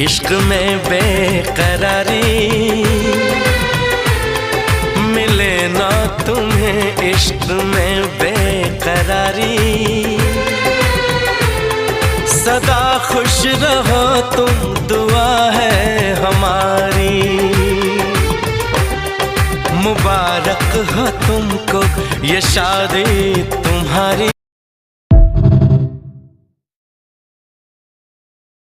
इश्क में बेकरारी मिले ना तुम्हें, इश्क में बेकरारी। सदा खुश रहो तुम, दुआ है हमारी। मुबारक हो तुमको ये शादी तुम्हारी।